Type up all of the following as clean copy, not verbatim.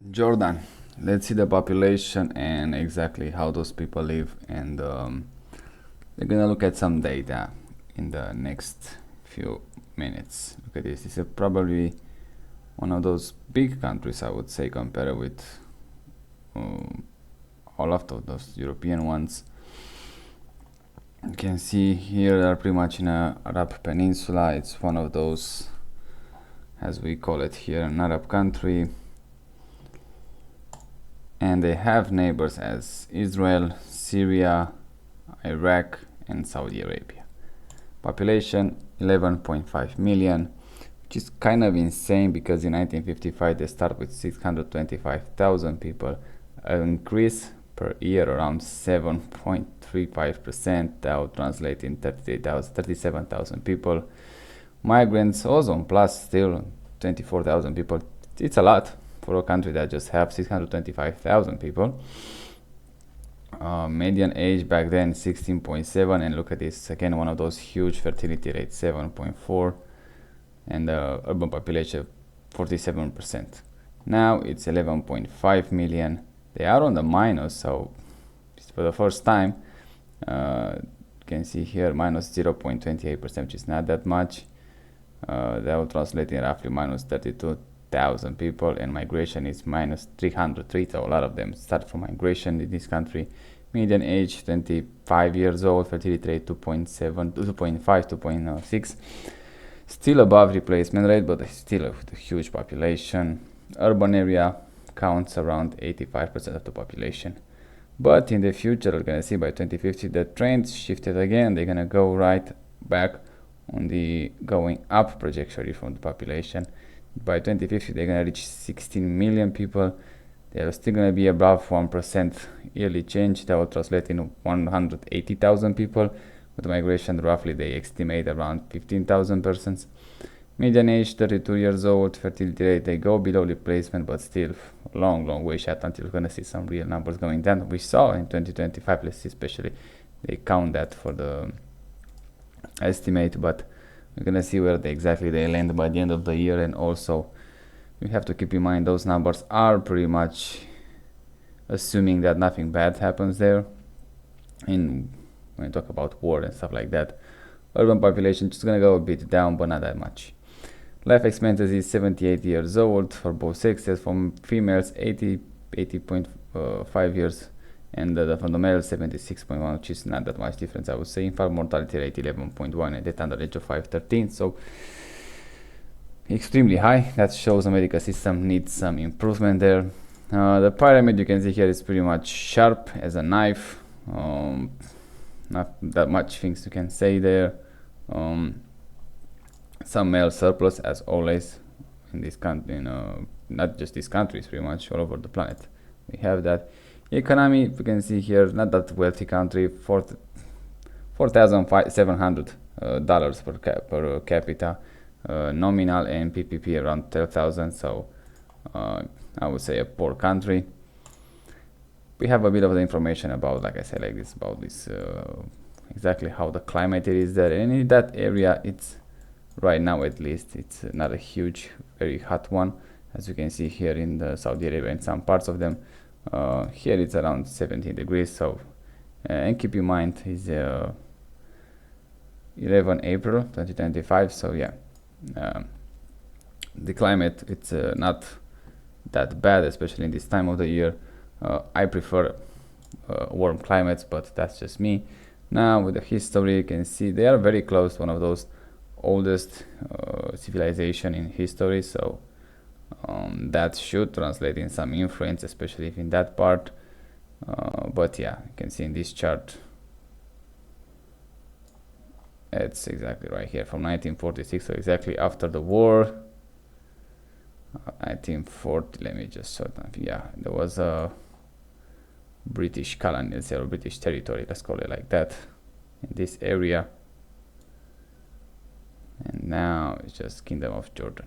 Jordan, let's see the population and exactly how those people live, and we're gonna look at some data in the next few minutes. Look at this. This is probably one of those big countries, I would say, compared with um, all of those European ones. You can see here they're pretty much in a Arab Peninsula. It's one of those, as we call it here, an Arab country. And they have neighbors as Israel, Syria, Iraq, and Saudi Arabia. Population 11.5 million, which is kind of insane because in 1955 they start with 625,000 people, an increase per year around 7.35%. That would translate in 37,000 people. Migrants ozone plus still 24,000 people. It's a lot for a country that just have 625,000 people. Median age back then 16.7, and look at this again, one of those huge fertility rates 7.4, and the urban population 47%. Now it's 11.5 million. They are on the minus, so for the first time you can see here minus 0.28%, which is not that much. That will translate in roughly minus 32,000 people, and migration is minus 303, so a lot of them start from migration in this country. Median age 25 years old, fertility rate 2.7, 2.5, 2.6, still above replacement rate, but still a huge population. Urban area counts around 85% of the population. But in the future, we're gonna see by 2050 the trend shifted again. They're gonna go right back on the going up trajectory from the population. By 2050 they're gonna reach 16 million people. They're still gonna be above 1% yearly change. That will translate in 180,000 people. With migration, roughly they estimate around 15,000 persons. Median age 32 years old. Fertility rate, they go below replacement, but still long way shot until we're gonna see some real numbers going down. We saw in 2025, let's see, especially they count that for the estimate, but we're gonna see where exactly they land by the end of the year. And also we have to keep in mind those numbers are pretty much assuming that nothing bad happens there. And when you talk about war and stuff like that, urban population just gonna go a bit down, but not that much. Life expectancy is 78 years old for both sexes. From females 80.5 years, and from the male 76.1, which is not that much difference, I would say. Infant mortality rate 11.1, and death under the age of 513, so extremely high. That shows the medical system needs some improvement there. The pyramid you can see here is pretty much sharp as a knife. Not that much things you can say there. Some male surplus as always in this country, not just this country, it's pretty much all over the planet. We have that. Economy, you can see here, not that wealthy country, $4,700 per capita, nominal, and PPP around 12,000. So I would say a poor country. We have a bit of the information about, like I said, like this, about this exactly how the climate is there, and in that area, it's right now at least it's not a huge, very hot one, as you can see here in the Saudi Arabia and some parts of them. Here it's around 17 degrees. So and keep in mind is 11 April 2025. So yeah, the climate, it's not that bad, especially in this time of the year. I prefer warm climates, but that's just me. Now with the history, you can see they are very close to one of those oldest civilization in history, so that should translate in some influence, especially if in that part. But yeah, you can see in this chart it's exactly right here from 1946, so exactly after the war. 1940, let me just show them. Yeah, there was a British colony, or British territory, let's call it like that, in this area. And now it's just Kingdom of Jordan.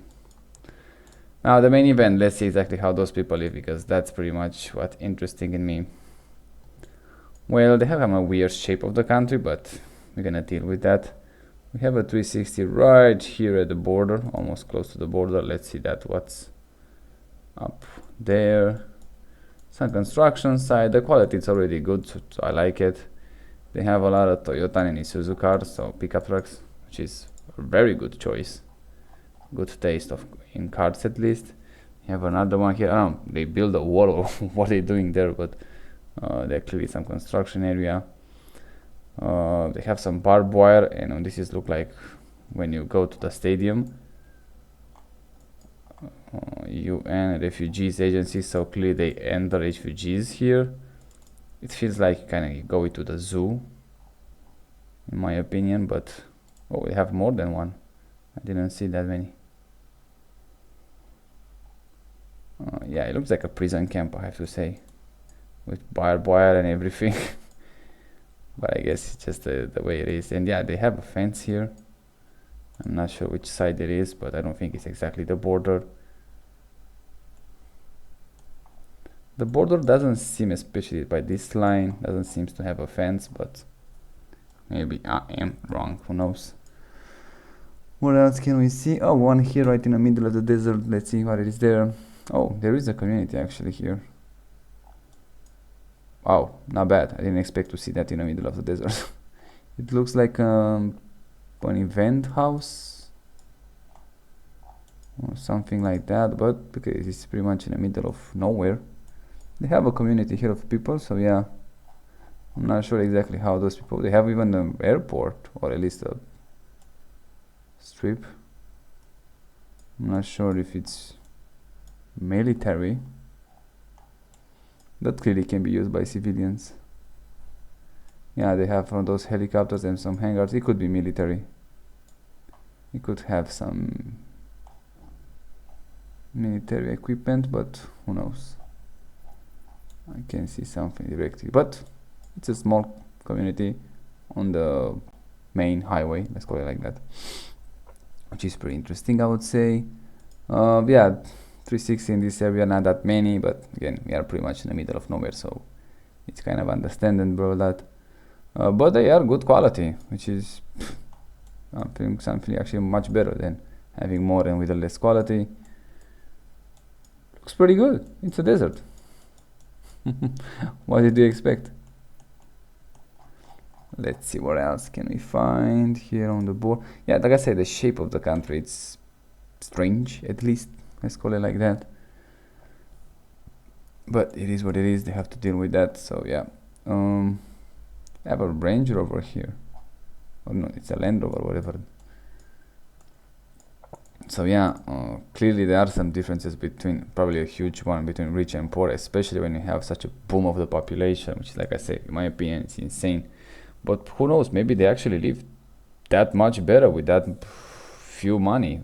Now the main event, let's see exactly how those people live, because that's pretty much what's interesting in me. Well, they have a weird shape of the country, but we're gonna deal with that. We have a 360 right here at the border, almost close to the border. Let's see that what's up there. Some construction side. The quality is already good, so I like it. They have a lot of Toyota and Isuzu cars, so pickup trucks, which is a very good choice. Good taste in cars at least. You have another one here. I don't know, they build a wall or what they're doing there, but there clearly some construction area. They have some barbed wire, and this is look like when you go to the stadium. UN Refugees Agency, so clearly they enter refugees here. It feels like kind of go into the zoo, in my opinion, but oh, we have more than one. I didn't see that many. Yeah, it looks like a prison camp, I have to say, with barbed wire and everything. But I guess it's just the way it is. And yeah, they have a fence here. I'm not sure which side it is, but I don't think it's exactly the border. The border doesn't seem, especially by this line, doesn't seem to have a fence, but maybe I am wrong, who knows. What else can we see? Oh, one here right in the middle of the desert. Let's see what it is there. Oh, there is a community actually here. Wow, not bad. I didn't expect to see that in the middle of the desert. It looks like an event house or something like that, but because it's pretty much in the middle of nowhere. They have a community here of people, so yeah, I'm not sure exactly how those people, they have even an airport, or at least a strip. I'm not sure if it's military. That clearly can be used by civilians. Yeah, they have those helicopters and some hangars. It could be military. It could have some military equipment, but who knows. I can see something directly, but it's a small community on the main highway, let's call it like that, which is pretty interesting, I would say. Yeah, 360 in this area, not that many, but again, we are pretty much in the middle of nowhere, so it's kind of understandable that. But they are good quality, which is something actually much better than having more and with a less quality. Looks pretty good. It's a desert. What did you expect? Let's see what else can we find here on the board. Yeah, like I said, the shape of the country, it's strange, at least, let's call it like that, but it is what it is. They have to deal with that. So yeah, I have a Range Rover here, or no, it's a Land Rover, whatever. So yeah, clearly there are some differences between, probably a huge one between rich and poor, especially when you have such a boom of the population, which is, like I say, in my opinion, it's insane. But who knows, maybe they actually live that much better with that few money.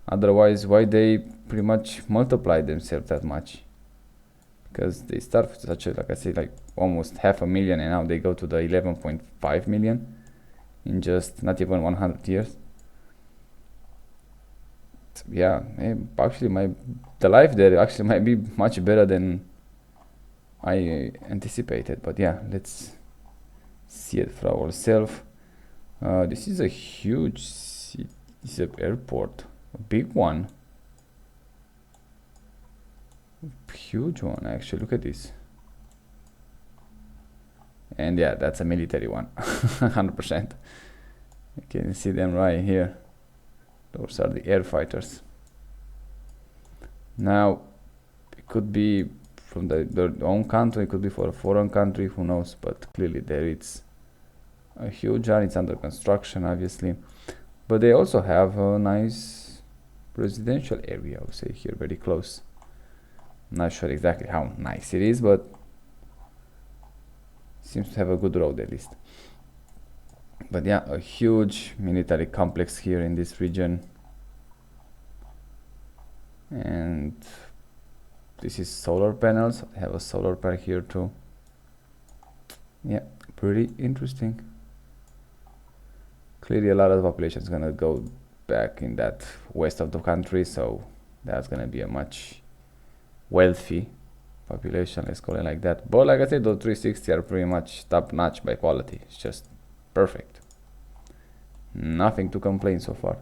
Otherwise, why they pretty much multiply themselves that much? Because they start with such a, like I say, like almost 500,000, and now they go to the 11.5 million in just not even 100 years. Yeah, actually the life there actually might be much better than I anticipated. But yeah, let's see it for ourselves. This is a huge it's an airport, a big one, huge one actually. Look at this. And yeah, that's a military one. 100%. You can see them right here. Those are the air fighters. Now, it could be from their own country, it could be for a foreign country, who knows, but clearly there it's a huge one. It's under construction, obviously. But they also have a nice residential area, I would say, here, very close. I'm not sure exactly how nice it is, but seems to have a good road at least. But yeah, a huge military complex here in this region. And this is solar panels. I have a solar park here too. Yeah, pretty interesting. Clearly a lot of the population is gonna go back in that west of the country, so that's gonna be a much wealthy population, let's call it like that. But like I said, those 360 are pretty much top notch by quality. It's just perfect. Nothing to complain so far.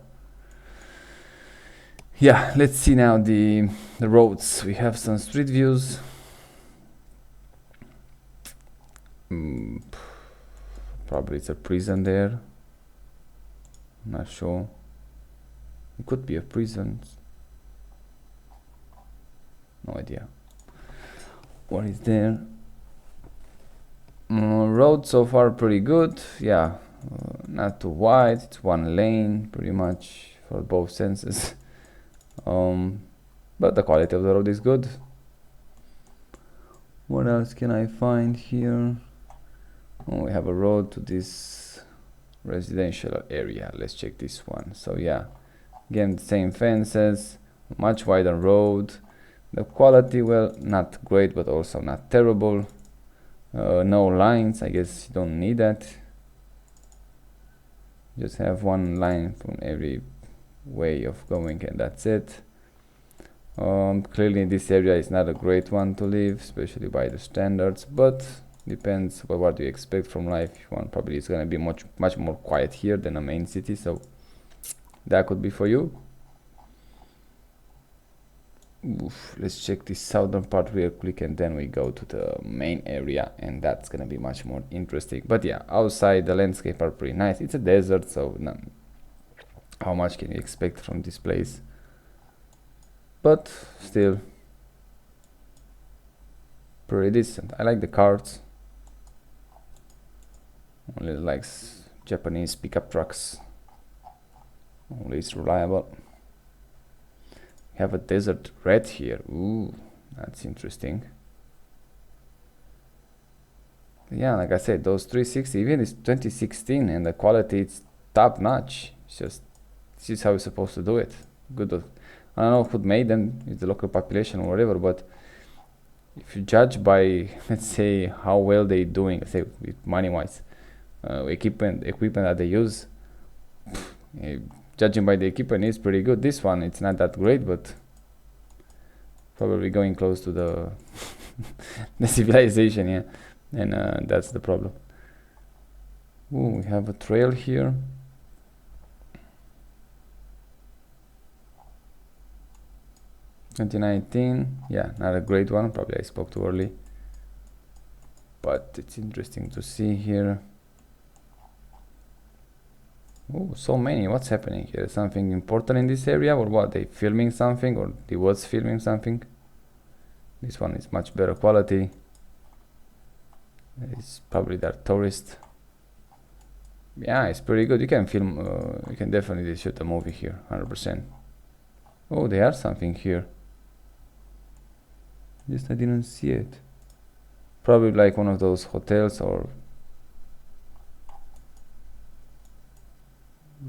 Yeah, let's see now the roads. We have some street views. Probably it's a prison there. Not sure. It could be a prison. No idea. What is there? Road so far pretty good. Yeah, not too wide. It's one lane pretty much for both senses. But the quality of the road is good. What else can I find here? Oh, we have a road to this residential area. Let's check this one. So yeah, again, the same fences, much wider road. The quality, well, not great, but also not terrible. No lines, I guess you don't need that. Just have one line from every way of going, and that's it. Clearly this area is not a great one to live, especially by the standards, but depends what you expect from life. One probably is going to be much more quiet here than a main city, so that could be for you. Oof, let's check this southern part real quick, and then we go to the main area, and that's gonna be much more interesting. But yeah, outside the landscape are pretty nice. It's a desert, so how much can you expect from this place? But still pretty decent. I like the cars. Only likes Japanese pickup trucks. Only it's reliable. We have a desert red here. Ooh, that's interesting. Yeah, like I said, those 360, even it's 2016, and the quality it's top notch. It's just, this is how you're supposed to do it. Good. I don't know who made them, it's the local population or whatever, but if you judge by, let's say, how well they're doing, let's say money-wise, equipment that they use, judging by the equipment is pretty good. This one, it's not that great, but probably going close to the the civilization, yeah, and that's the problem. Ooh, we have a trail here. (2019), yeah, not a great one. Probably I spoke too early, but it's interesting to see here. Oh, so many. What's happening here? Something important in this area, or what? They filming something, or they was filming something? This one is much better quality. It's probably that tourist. Yeah, it's pretty good. You can film, you can definitely shoot a movie here, 100%. Oh, they have something here. Just I didn't see it. Probably like one of those hotels or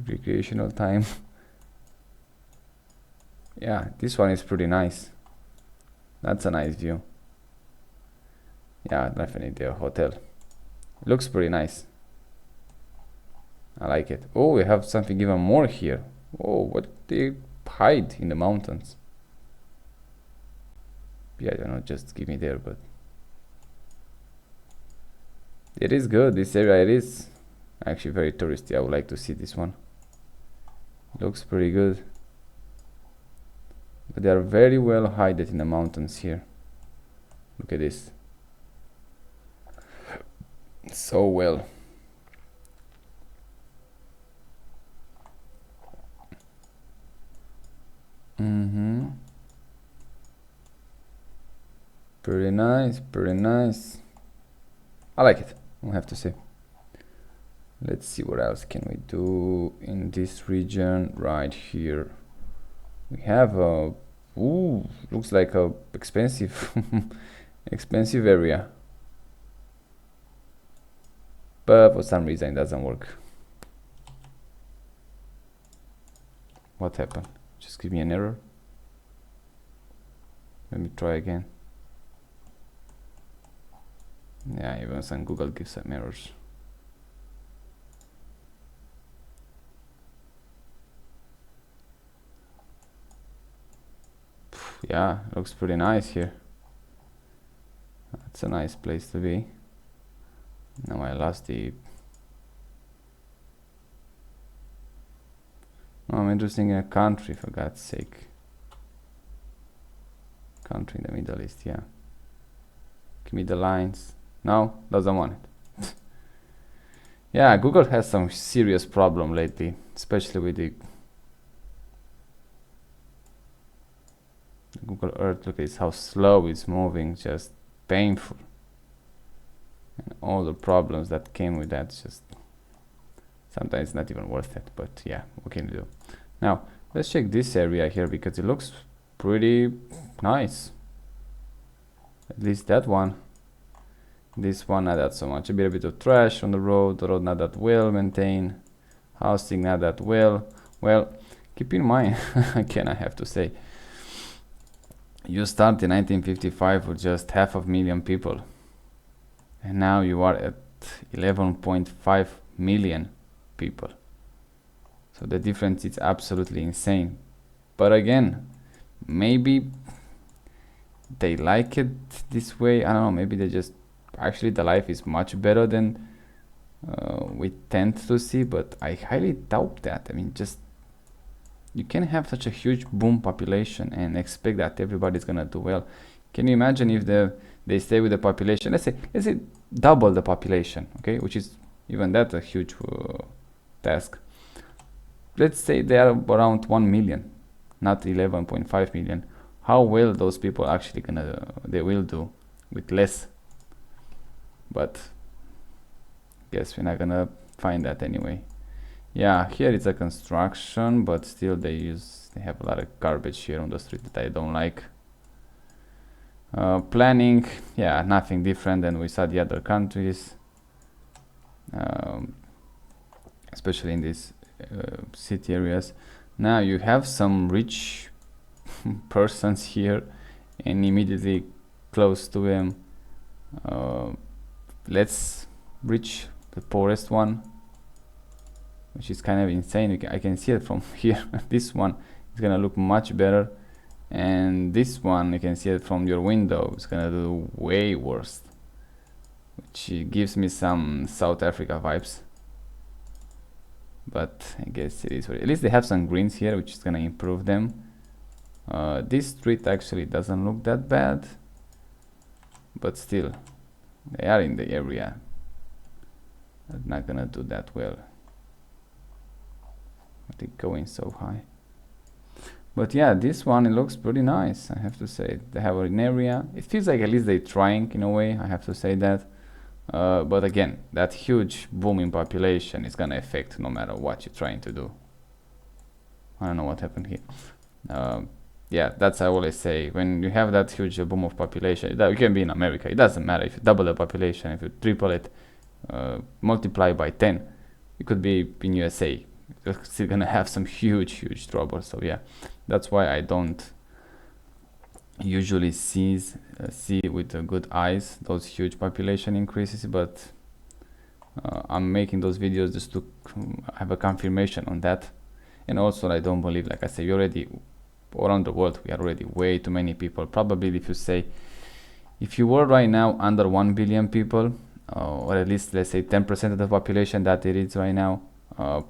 recreational time. Yeah, this one is pretty nice. That's a nice view. Yeah, definitely a hotel. It looks pretty nice. I like it. Oh, we have something even more here. Oh, what they hide in the mountains? Yeah, I don't know, just give me there, but it is good. This area, it is actually very touristy. I would like to see this one. Looks pretty good, but they are very well hidden in the mountains here. Look at this, so well. Pretty nice, pretty nice. I like it, I have to say. Let's see what else can we do in this region right here. We have a, ooh, looks like a expensive expensive area, but for some reason it doesn't work. What happened? Just give me an error. Let me try again. Yeah, even some Google gives some errors. Yeah, looks pretty nice here. That's a nice place to be. Now I lost the... Oh, I'm interested in a country, for God's sake. country in the Middle East. Yeah, give me the lines. No, doesn't want it. Yeah, Google has some serious problem lately, especially with the Google Earth. Look at how slow it's moving, just painful. And all the problems that came with that, just sometimes it's not even worth it. But yeah, what can you do? Now, let's check this area here because it looks pretty nice. At least that one. This one not that so much. A bit of trash on the road not that well maintained. Housing not that well. Well, keep in mind, again I have to say, you start in 1955 with just 500,000 people. And now you are at 11.5 million people. So the difference is absolutely insane. But again, maybe they like it this way. I don't know, maybe they just actually the life is much better than we tend to see, but I highly doubt that. I mean, just you can have such a huge boom population and expect that everybody's gonna do well. Can you imagine if they stay with the population? Let's say double the population, okay, which is even that a huge task. Let's say they are around 1 million, not 11.5 million. How well those people actually they will do with less? But guess we're not gonna find that anyway. Yeah, here it's a construction, but still they have a lot of garbage here on the street that I don't like. Planning, yeah, nothing different than we saw the other countries, especially in these city areas. Now you have some rich persons here, and immediately close to them, let's reach the poorest one, which is kind of insane. I can see it from here. This one is gonna look much better, and this one you can see it from your window. It's gonna do way worse, which gives me some South Africa vibes. But I guess it is what at least they have some greens here, which is gonna improve them. This street actually doesn't look that bad, but still they are in the area. They're not gonna do that well. They're going so high. But yeah, this one, it looks pretty nice, I have to say. They have an area. It feels like at least they're trying in a way, I have to say that. But again, that huge boom in population is gonna affect no matter what you're trying to do. I don't know what happened here. Yeah, that's I always say. When you have that huge boom of population, you can be in America. It doesn't matter if you double the population, if you triple it, multiply by 10, you could be in USA. You're still gonna have some huge trouble. So yeah, that's why I don't usually see with good eyes those huge population increases. But I'm making those videos just to have a confirmation on that. And also, I don't believe, like I say, we already around the world we are already way too many people. Probably if you were right now under 1 billion people, or at least let's say 10% of the population that it is right now,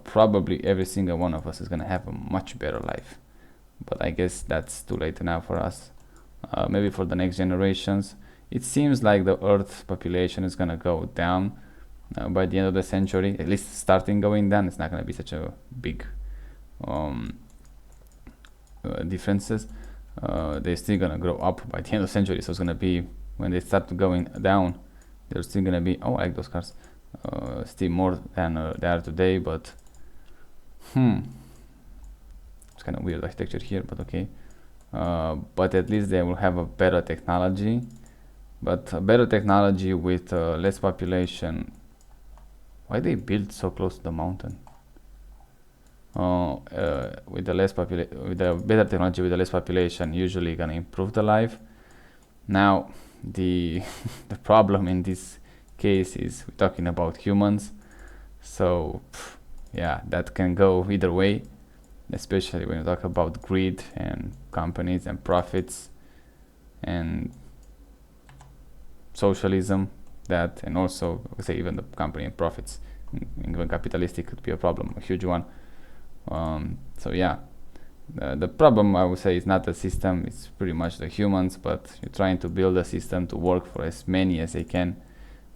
probably every single one of us is gonna have a much better life. But I guess that's too late now for us. Maybe for the next generations. It seems like the Earth population is gonna go down by the end of the century, at least starting going down. It's not gonna be such a big differences. They're still gonna grow up by the end of the century, so it's gonna be when they start going down, they're still gonna be, oh, I like those cars, still more than they are today. But it's kind of weird architecture here, but okay. But at least they will have a better technology, but a better technology with less population. Why they build so close to the mountain? With the better technology, with the less population, usually gonna improve the life. Now the the problem in this case is we're talking about humans, so yeah, that can go either way, especially when you talk about greed and companies and profits and socialism. That, and also say even the company and profits, even capitalistic, could be a problem, a huge one. So yeah, The problem, I would say, is not the system, it's pretty much the humans, but you're trying to build a system to work for as many as they can,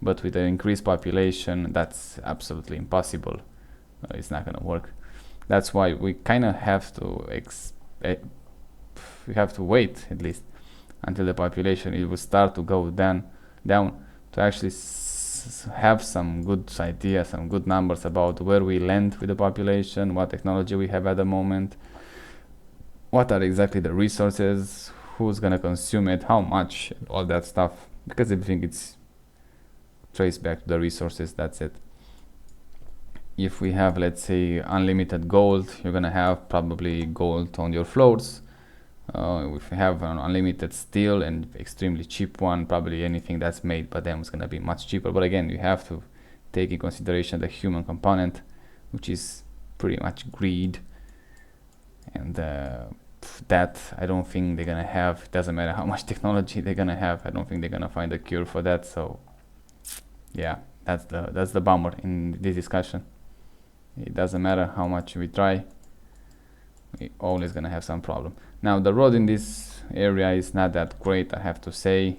but with the increased population, that's absolutely impossible. It's not gonna work. That's why we kind of have to we have to wait at least until the population it will start to go down to actually have some good idea, some good numbers about where we land with the population, what technology we have at the moment, what are exactly the resources, who's gonna consume it, how much, all that stuff, because everything it's traced back to the resources. That's it. If we have, let's say, unlimited gold, you're gonna have probably gold on your floors. If we have an unlimited steel and extremely cheap one, probably anything that's made by them is gonna be much cheaper. But again, you have to take in consideration the human component, which is pretty much greed, and that I don't think they're gonna have. It doesn't matter how much technology they're gonna have, I don't think they're gonna find a cure for that. So yeah, that's the bummer in this discussion. It doesn't matter how much we try, we're always gonna have some problem. Now the road in this area is not that great, I have to say,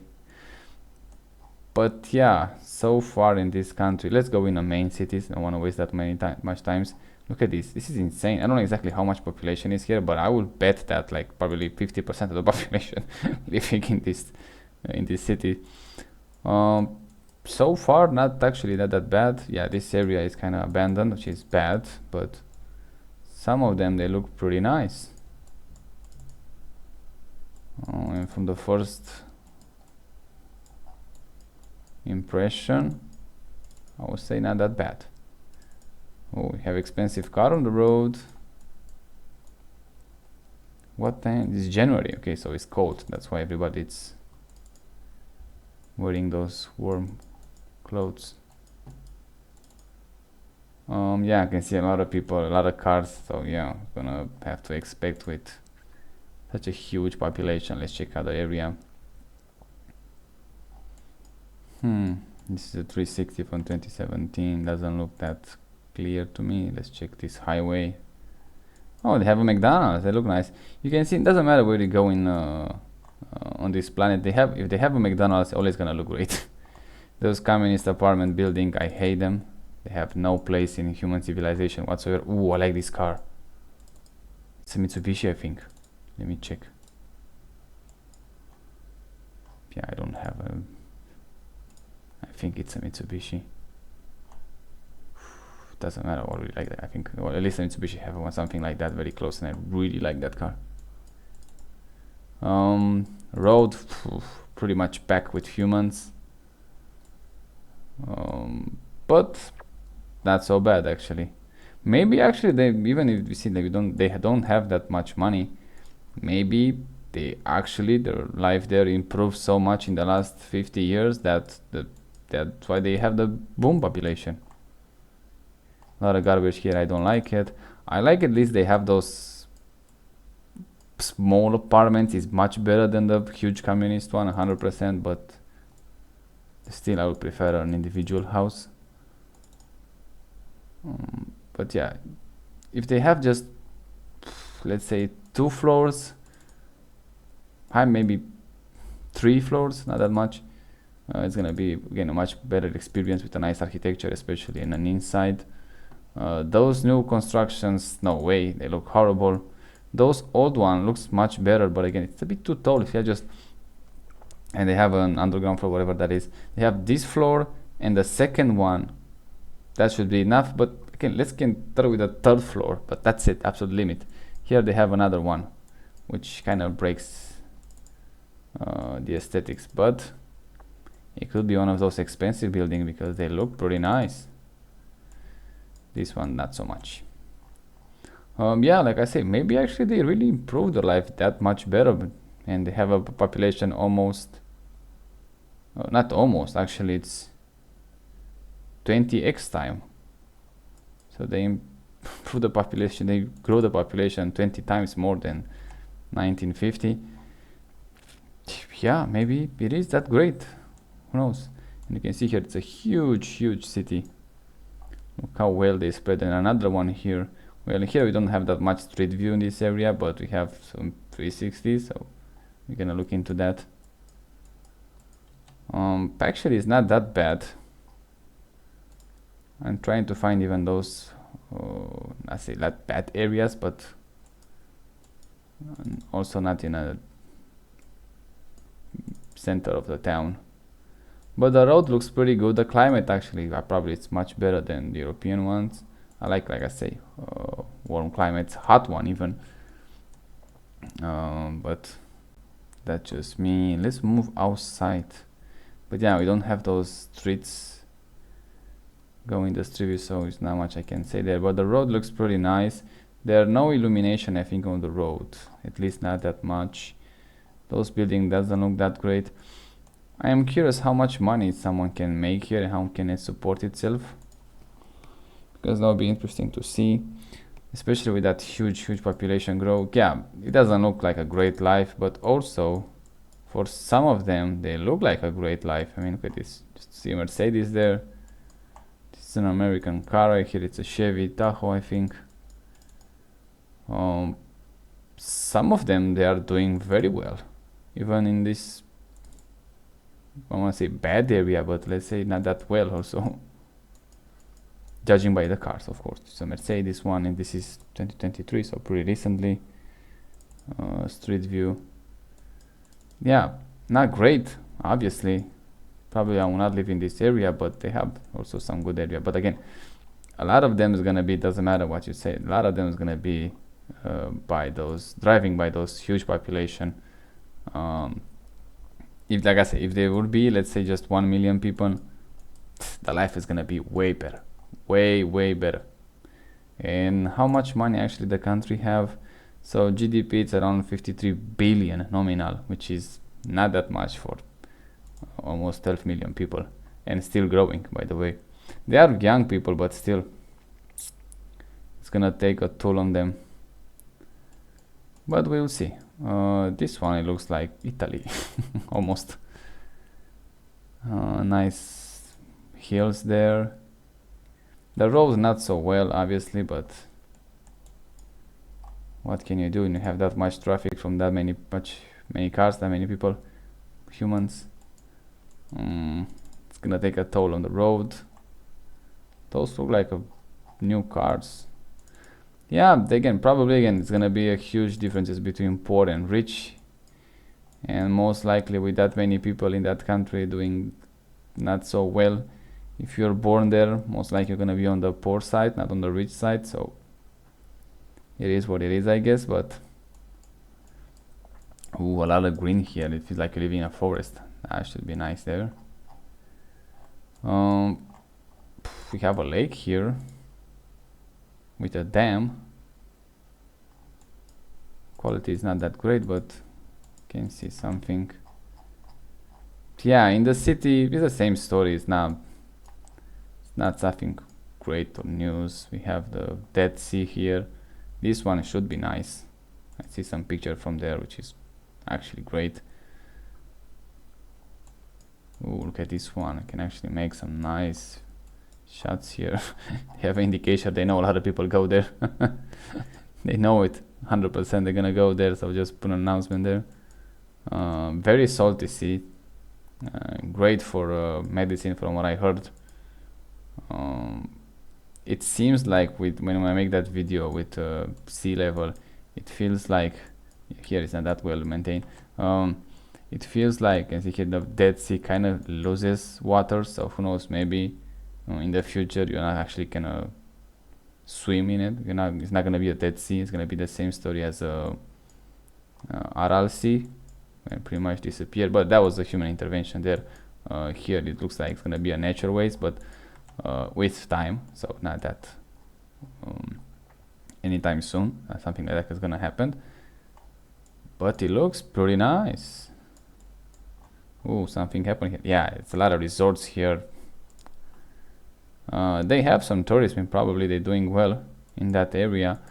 but yeah, so far in this country, let's go in the main cities. I don't want to waste that much times. Look at this is insane. I don't know exactly how much population is here, but I will bet that like probably 50% of the population living in this city. So far not actually that bad. Yeah, this area is kind of abandoned, which is bad, but some of them, they look pretty nice. And from the first impression, I would say not that bad. Oh, we have expensive car on the road. What time? This is January. Okay, so it's cold. That's why everybody's wearing those warm clothes. Yeah, I can see a lot of people, a lot of cars. So yeah, gonna have to expect with such a huge population. Let's check out the area. This is a 360 from 2017. Doesn't look that clear to me. Let's check this highway. Oh, they have a McDonald's. They look nice. You can see it doesn't matter where you go in on this planet. If they have a McDonald's, it's always gonna look great. Those communist apartment building, I hate them. They have no place in human civilization whatsoever. Ooh, I like this car. It's a Mitsubishi, I think. Let me check. Yeah, I don't have a... I think it's a Mitsubishi. Doesn't matter what we like that. I think, well, at least a Mitsubishi have one, something like that very close, and I really like that car. Road, pretty much packed with humans. But not so bad actually. Maybe actually they, even if we see that they don't have that much money, maybe they actually, their life there improved so much in the last 50 years that that's why they have the boom population. A lot of garbage here, I don't like it. I like at least they have those small apartments. Is much better than the huge communist one, 100%, but still I would prefer an individual house. But yeah, if they have just, let's say, 2 floors, maybe 3 floors, not that much, it's gonna be again a much better experience with a nice architecture, especially in an inside. Those new constructions, no way, they look horrible. Those old one looks much better, but again, it's a bit too tall. If you just, and they have an underground floor, whatever that is, they have this floor and the second one, that should be enough. But again, let's start with the 3rd floor, but that's it, absolute limit. Here they have another one, which kind of breaks the aesthetics, but it could be one of those expensive buildings because they look pretty nice. This one not so much. Yeah, like I say, maybe actually they really improved their life that much better, and they have a population almost, not almost, actually it's 20x time. So they improve the population, they grow the population 20 times more than 1950. Yeah, maybe it is that great, who knows. And you can see here it's a huge city. Look how well they spread. And another one here Well, here we don't have that much street view in this area, but we have some 360, so we're gonna look into that. Actually, it's not that bad. I'm trying to find even those, I say not bad areas, but also not in a center of the town. But the road looks pretty good. The climate actually probably it's much better than the European ones. I like I say, warm climates, hot one even. But that's just me. Let's move outside. But yeah, we don't have those streets going the street view, so it's not much I can say there. But the road looks pretty nice. There are no illumination, I think, on the road. At least not that much. Those buildings doesn't look that great. I am curious how much money someone can make here and how can it support itself, because that would be interesting to see, especially with that huge population growth. Yeah, it doesn't look like a great life, but also for some of them they look like a great life. I mean, look at this. Just see Mercedes there. This is an American car right here. It's a Chevy Tahoe, I think. Some of them, they are doing very well, even in this, I want to say bad area, but let's say not that well also. Judging by the cars, of course. It's a Mercedes one, and this is 2023, so pretty recently. Street view. Yeah, not great, obviously. Probably I will not live in this area, but they have also some good area. But again, a lot of them is gonna be, doesn't matter what you say, a lot of them is gonna be driving by those huge population. If, like I say, if there would be, let's say, just 1 million people, the life is gonna be way better, way better. And how much money actually the country have? So GDP it's around 53 billion nominal, which is not that much for almost 12 million people, and still growing, by the way. They are young people, but still it's gonna take a toll on them. But we'll see. This one, it looks like Italy almost. Nice hills there. The road not so well, obviously, but what can you do when you have that much traffic from that many cars, that many people, humans? It's gonna take a toll on the road. Those look like new cars. Yeah, probably it's gonna be a huge differences between poor and rich, and most likely with that many people in that country doing not so well, if you're born there, most likely you're gonna be on the poor side, not on the rich side. So it is what it is, I guess. But a lot of green here. It feels like you live in a forest. That should be nice there. We have a lake here with a dam. Quality is not that great, but you can see something. Yeah, in the city it's the same story. It's not something great or news. We have the Dead Sea here. This one should be nice. I see some picture from there, which is actually great. Ooh, look at this one. I can actually make some nice shots here. They have an indication. They know a lot of people go there. They know it 100%. They're gonna go there, so just put an announcement there. Very salty sea. Great for medicine, from what I heard. It seems like when I make that video with sea level, it feels like here it's not that well maintained. It feels like, as you hear, the Dead Sea kind of loses water, so who knows, maybe in the future you're not actually gonna swim in it. It's not gonna be a Dead Sea. It's gonna be the same story as Aral Sea, and pretty much disappeared. But that was a human intervention there. Here it looks like it's gonna be a natural waste, but with time, so not that anytime soon. Something like that is gonna happen. But it looks pretty nice. Oh, something happened here. Yeah, it's a lot of resorts here. They have some tourism. Probably they're doing well in that area.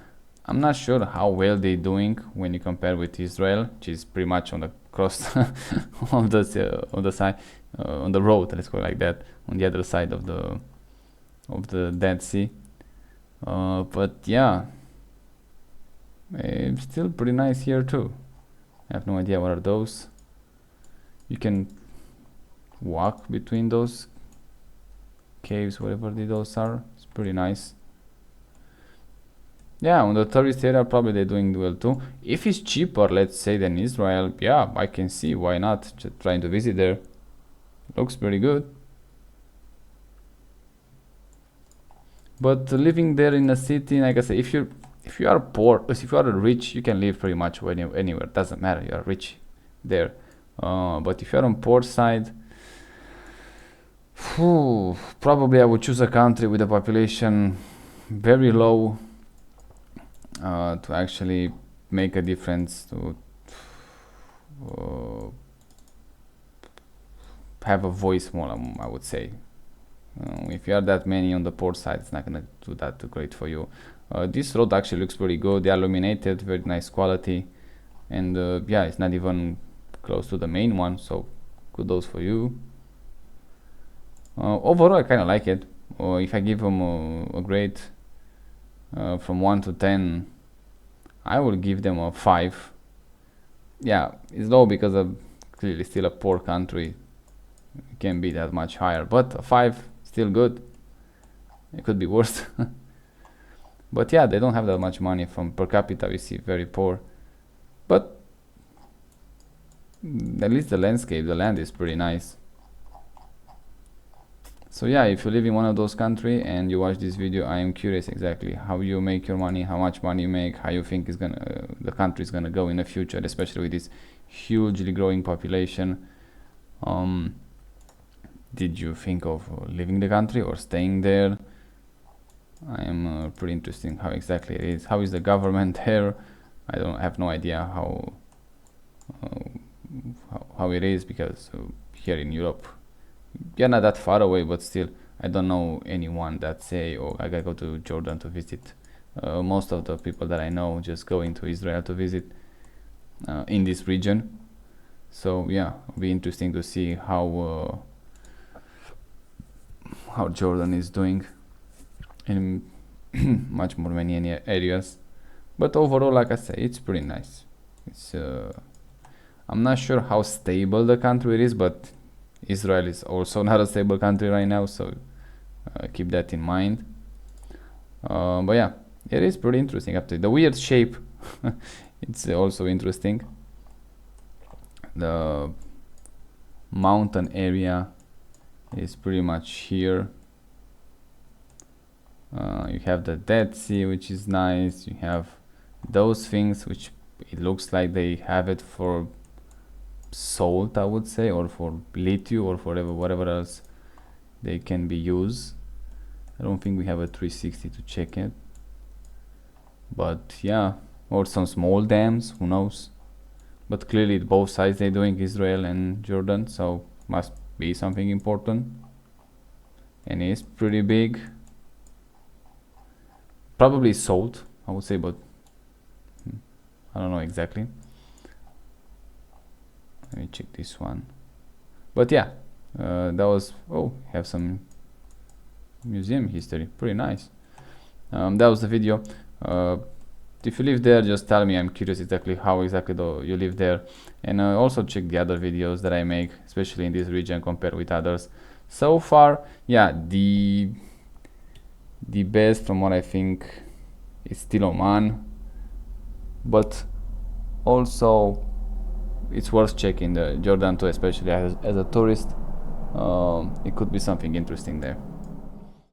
I'm not sure how well they're doing when you compare with Israel, which is pretty much on the cross of the side, on the road. Let's go like that, on the other side of the Dead Sea. But yeah, It's still pretty nice here too. I have no idea what are those. You can walk between those caves, whatever those are. It's pretty nice. Yeah, on the tourist area probably they're doing well too. If it's cheaper, let's say, than Israel, yeah, I can see why not. Just trying to visit there. Looks pretty good. But living there in a city, like I say, if you are poor, if you are rich, you can live pretty much anywhere. Doesn't matter. You are rich there. But if you're on poor side, probably I would choose a country with a population very low to actually make a difference, to have a voice more, I would say. If you are that many on the port side, it's not gonna do that too great for you. This road actually looks pretty good. They are illuminated, very nice quality, and yeah, it's not even close to the main one, so kudos for you. Overall, I kind of like it. If I give them a grade from 1 to 10, I will give them a 5. Yeah, it's low because of clearly still a poor country. It can't be that much higher, but a 5 still good. It could be worse. But yeah, they don't have that much money. From per capita we see very poor, but at least the landscape, the land is pretty nice. So yeah, if you live in one of those countries and you watch this video, I am curious exactly how you make your money, how much money you make, how you think is gonna the country is gonna go in the future, especially with this hugely growing population. Did you think of leaving the country or staying there? I am pretty interested how exactly it is. How is the government here? I don't have no idea how it is, because here in Europe, you're not that far away, but still, I don't know anyone that say, oh, I gotta go to Jordan to visit. Most of the people that I know just going to Israel to visit in this region. So yeah, it'll be interesting to see how Jordan is doing in much more many areas. But overall, like I say, it's pretty nice. It's I'm not sure how stable the country is, but Israel is also not a stable country right now, so keep that in mind. But yeah, it is pretty interesting. Up to the weird shape, it's also interesting. The mountain area is pretty much here. You have the Dead Sea, which is nice. You have those things, which it looks like they have it for salt, I would say, or for lithium, or for whatever else they can be used. I don't think we have a 360 to check it, but yeah, or some small dams, who knows. But clearly both sides they're doing, Israel and Jordan, so must be something important, and it's pretty big. Probably salt, I would say, but I don't know exactly. Let me check this one. But yeah, that was, have some museum history, pretty nice. That was the video. If you live there, just tell me. I'm curious exactly how exactly you live there, and also check the other videos that I make, especially in this region compared with others. So far, yeah, the best from what I think is still Oman, but also it's worth checking the Jordan too, especially as a tourist. It could be something interesting there.